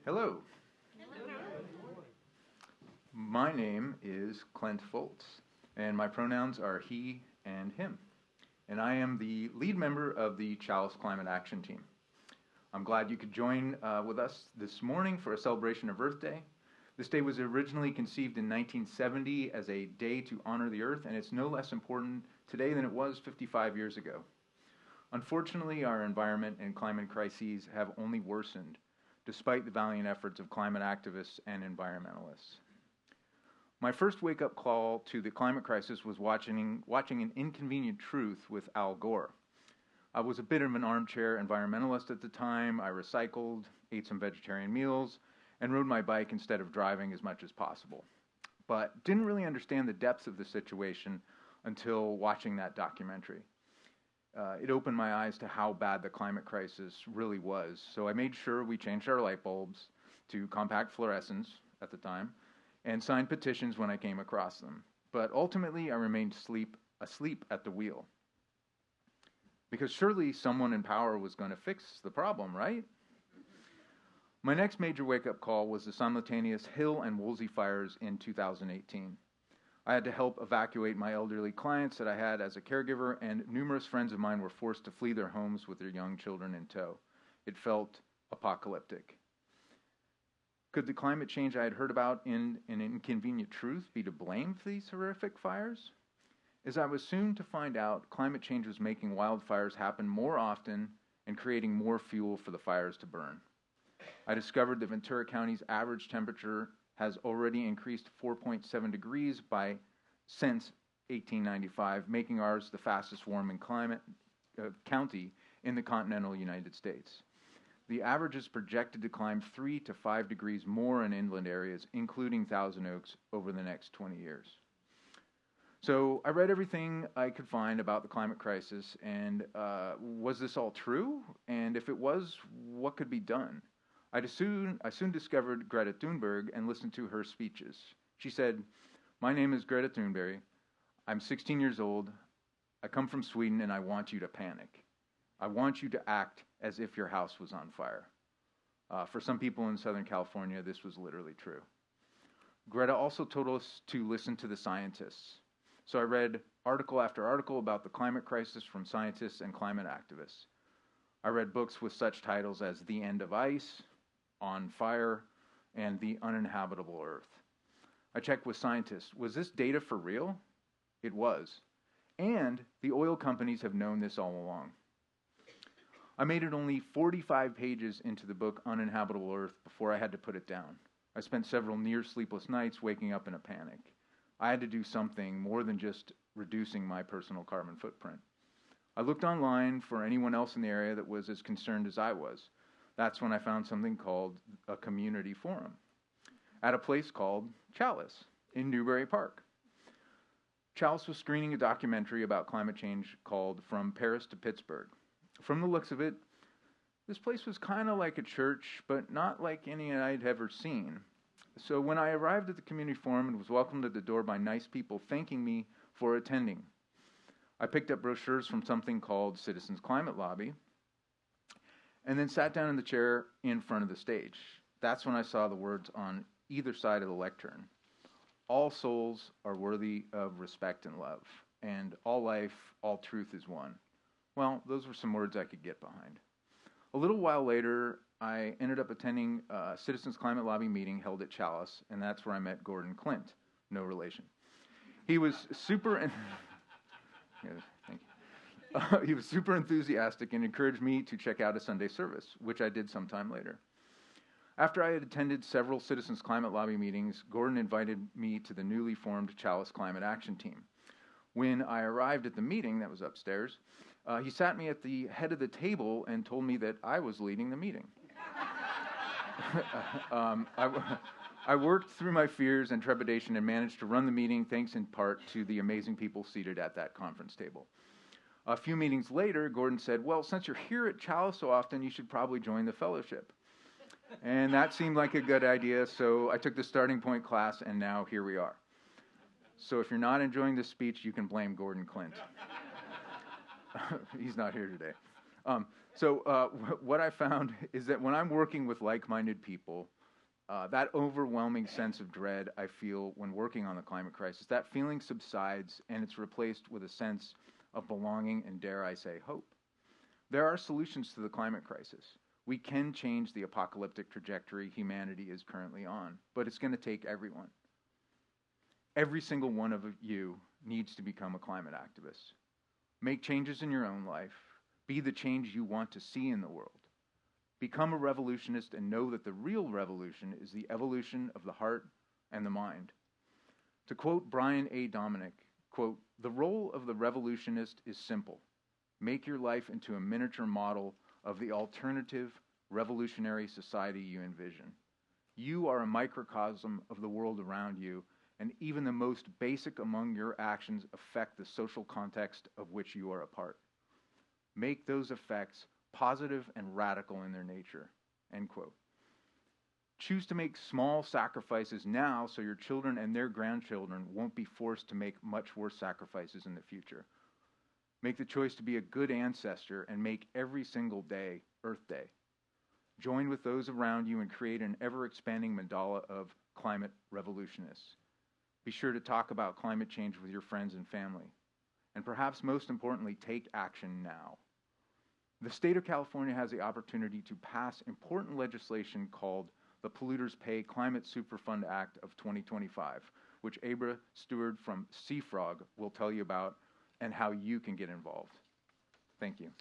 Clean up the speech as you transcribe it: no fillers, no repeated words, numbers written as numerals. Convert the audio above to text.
Hello. My name is Clint Fultz, and my pronouns are he and him. And I am the lead member of the Chalice Climate Action Team. I'm glad you could join with us this morning for a celebration of Earth Day. This day was originally conceived in 1970 as a day to honor the Earth, and it's no less important today than it was 55 years ago. Unfortunately, our environment and climate crises have only worsened, despite the valiant efforts of climate activists and environmentalists. My first wake-up call to the climate crisis was watching An Inconvenient Truth with Al Gore. I was a bit of an armchair environmentalist at the time. I recycled, ate some vegetarian meals, and rode my bike instead of driving as much as possible. But didn't really understand the depths of the situation until watching that documentary. It opened my eyes to how bad the climate crisis really was. So I made sure we changed our light bulbs to compact fluorescents at the time and signed petitions when I came across them. But ultimately, I remained asleep at the wheel. Because surely someone in power was going to fix the problem, right? My next major wake-up call was the simultaneous Hill and Woolsey fires in 2018. I had to help evacuate my elderly clients that I had as a caregiver, and numerous friends of mine were forced to flee their homes with their young children in tow. It felt apocalyptic. Could the climate change I had heard about in An Inconvenient Truth be to blame for these horrific fires? As I was soon to find out, climate change was making wildfires happen more often and creating more fuel for the fires to burn. I discovered that Ventura County's average temperature has already increased 4.7 degrees since 1895, making ours the fastest warming county in the continental United States. The average is projected to climb 3 to 5 degrees more in inland areas, including Thousand Oaks, over the next 20 years. So I read everything I could find about the climate crisis, and was this all true? And if it was, what could be done? I soon discovered Greta Thunberg and listened to her speeches. She said, "My name is Greta Thunberg. I'm 16 years old. I come from Sweden, and I want you to panic. I want you to act as if your house was on fire." For some people in Southern California, this was literally true. Greta also told us to listen to the scientists. So I read article after article about the climate crisis from scientists and climate activists. I read books with such titles as The End of Ice, On Fire, and The Uninhabitable Earth. I checked with scientists. Was this data for real? It was. And the oil companies have known this all along. I made it only 45 pages into the book Uninhabitable Earth before I had to put it down. I spent several near sleepless nights waking up in a panic. I had to do something more than just reducing my personal carbon footprint. I looked online for anyone else in the area that was as concerned as I was. That's when I found something called a community forum at a place called Chalice in Newbury Park. Chalice was screening a documentary about climate change called From Paris to Pittsburgh. From the looks of it, this place was kind of like a church, but not like any I'd ever seen. So when I arrived at the community forum and was welcomed at the door by nice people thanking me for attending, I picked up brochures from something called Citizens Climate Lobby, and then sat down in the chair in front of the stage. That's when I saw the words on either side of the lectern. All souls are worthy of respect and love, and all life, all truth is one. Well, those were some words I could get behind. A little while later, I ended up attending a Citizens Climate Lobby meeting held at Chalice, and that's where I met Gordon Clint, no relation. He was super... He was super enthusiastic and encouraged me to check out a Sunday service, which I did sometime later. After I had attended several Citizens Climate Lobby meetings, Gordon invited me to the newly formed Chalice Climate Action Team. When I arrived at the meeting that was upstairs, he sat me at the head of the table and told me that I was leading the meeting. I worked through my fears and trepidation and managed to run the meeting thanks in part to the amazing people seated at that conference table. A few meetings later, Gordon said, "Well, since you're here at Chalice so often, you should probably join the fellowship." And that seemed like a good idea, so I took the starting point class, and now here we are. So if you're not enjoying this speech, you can blame Gordon Clint. He's not here today. So what I found is that when I'm working with like-minded people, that overwhelming sense of dread I feel when working on the climate crisis, that feeling subsides and it's replaced with a sense of belonging and, dare I say, hope. There are solutions to the climate crisis. We can change the apocalyptic trajectory humanity is currently on, but it's going to take everyone. Every single one of you needs to become a climate activist. Make changes in your own life. Be the change you want to see in the world. Become a revolutionist and know that the real revolution is the evolution of the heart and the mind. To quote Brian A. Dominic, quote, "The role of the revolutionist is simple. Make your life into a miniature model of the alternative revolutionary society you envision. You are a microcosm of the world around you, and even the most basic among your actions affect the social context of which you are a part. Make those effects positive and radical in their nature," end quote. Choose to make small sacrifices now so your children and their grandchildren won't be forced to make much worse sacrifices in the future. Make the choice to be a good ancestor and make every single day Earth Day. Join with those around you and create an ever-expanding mandala of climate revolutionists. Be sure to talk about climate change with your friends and family. And perhaps most importantly, take action now. The state of California has the opportunity to pass important legislation called the Polluters Pay Climate Superfund Act of 2025, which Abrah Steward from CFROG will tell you about and how you can get involved. Thank you.